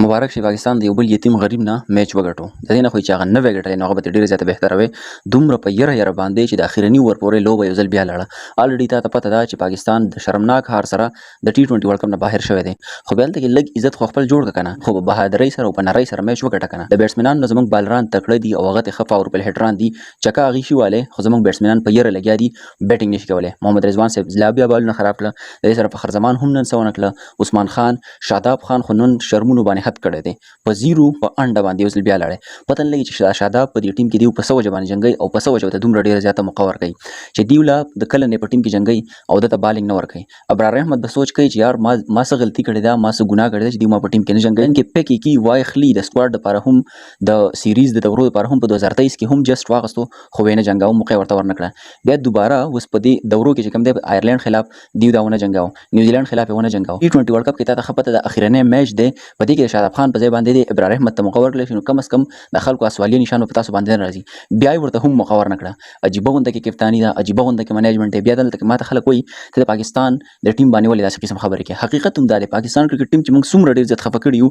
مبارک شي پاکستان د یو بل یتیم غریب نه میچ وګټو د دې نه خو چې هغه نه وګټلی نو هغه به ډېره زیاته بهتره وي دومره په یره باندې چې د اخرني ور پورې لوبه یو ځل بیا لاړه الریډي تا ته پته ده چې پاکستان د شرمناک هار سره د ټي 20 ورلډ کپ نه بهر شوی دی خو بیا هلته کې لږ عزت خو خپل جوړ کړه کنه خو په بهادرۍ سره او په نرۍ سره میچ وګټه کنه د بیټسمنانو نه زموږ بالران تکړه دي او هغه ته ښه پاور پل هیټران دي چکه هغې شي والی خو زموږ بیټسمنان په یره لګیا دي بیټینګ نشي کولی محمد رضوان صاحب لا بیا بالونه خراب کړه د دې سره فخر زمان هم نن څه ونه کړه عثمان خان شاداب خان خو نن شرمونو باندې حد کړی دی په زیرو په انډه باندې یو ځل بیا لاړی پته نه لګي چې شاداب په دې ټیم کې دی په څه وجه باندې جنګوي او په څه وجه ورته دومره ډېره زیاته موقع ورکوي چې دوی له د کله نه په ټیم کې جنګوي او دته بالینګ نه ورکوي ابرار احمد به سوچ کوي چې یار ما څه غلطي کړې ده ما څه ګناه کړې ده چې دوی ما په ټیم کې نه جنګوي کې پکې کی وای خلی د سکواډ لپاره هم د سیریز د دورو لپاره هم په 2023 کې هم جست واغستو خو نه جنګاو موقع ورته ورنکړه بیا دوباره اوس په دې دورو کې چې کوم دی آیرلند خلاف دیو داونه جنګاو نیوزیلند خلاف ونه جنګاو ټي 20 ورلډ کپ کې تا خپته د اخیرنی میچ دی په دې کې شاداب خان په ځای باندې دی ابرار احمد ته موقع ورکړل شي نو کم از کم د خلکو سوالیه نشانو په تاسو باندې نه راځي بیا ورته هم موقع ورنکړه عجیبه غونډه کې کپتانی ده عجیبه غونډه کې منیجمنت دی بیا دلته کې ماته خلک وایي چې د پاکستان د ټیم باندې ولې داسې قسم خبرې کوي حقیقت هم دا دی پاکستان کرکټ ټیم چې موږ څومره ډېر زیات خفه کړي یو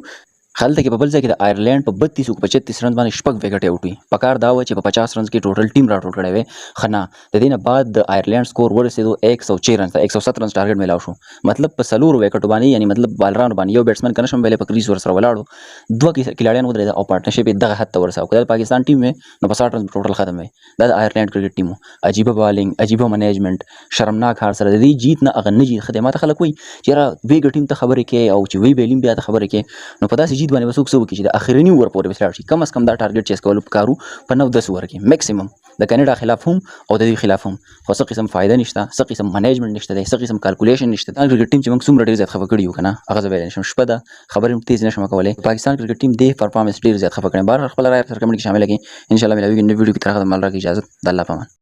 خلته کې په بل ځای کې د آیرلینډ په 32 او 35 رنز باندې شپږ وکټ آوټ وي په کار دا و چې په 50 رنز کې ټوټل ټیم راټول کړی وي خو نه د دې نه بعد د آیرلینډ سکور ورسېدو 106 رنز ته 107 رنز ټارګټ میلاو شو مطلب په څلورو وکټو باندې یعنی مطلب بالرانو باندې یو بیټسمن کنه شم ویلې په کریز ور سره ولاړو دوه کلاړیان ودرېد او پارټنرشپ یې دغه حد ته ورساو کله پاکستان ټیم نو په 60 رنز ټوټل ختم وي دا د آیرلینډ کرکټ ټیم عجیبه بالینګ عجیبه منیجمنت شرمناک هار سره د دې جیت نه اغه نه جیت خدمات خلک وي چې را وی ګټیم ته خبرې کوي او چې وی بیلیم بیا ته خبرې کوي نو په داسې جیت باندې وسوک سو کې د اخرنی ور پورې وسلاړ شي کم از کم دا ټارګټ چیس کول پکارو په 9-10 ور کې میکسیمم د کینیډا خلاف هم او د دې خلاف هم خو څه قسم فائدہ نشته څه قسم منیجمنت نشته څه قسم کیلکولیشن نشته دا کرکټ ټیم چې موږ څومره ډیر زیات خفه کړی یو کنه هغه زه ویل نشم شپه ده خبرې تیز نشم کولای پاکستان کرکټ ټیم د پرفارمنس ډیر زیات خفه کړي بار خپل رائے سره کمنټ کې شامل کړئ ان شاء الله ملي ویډیو کې تر هغه مل راکې اجازه د الله پامان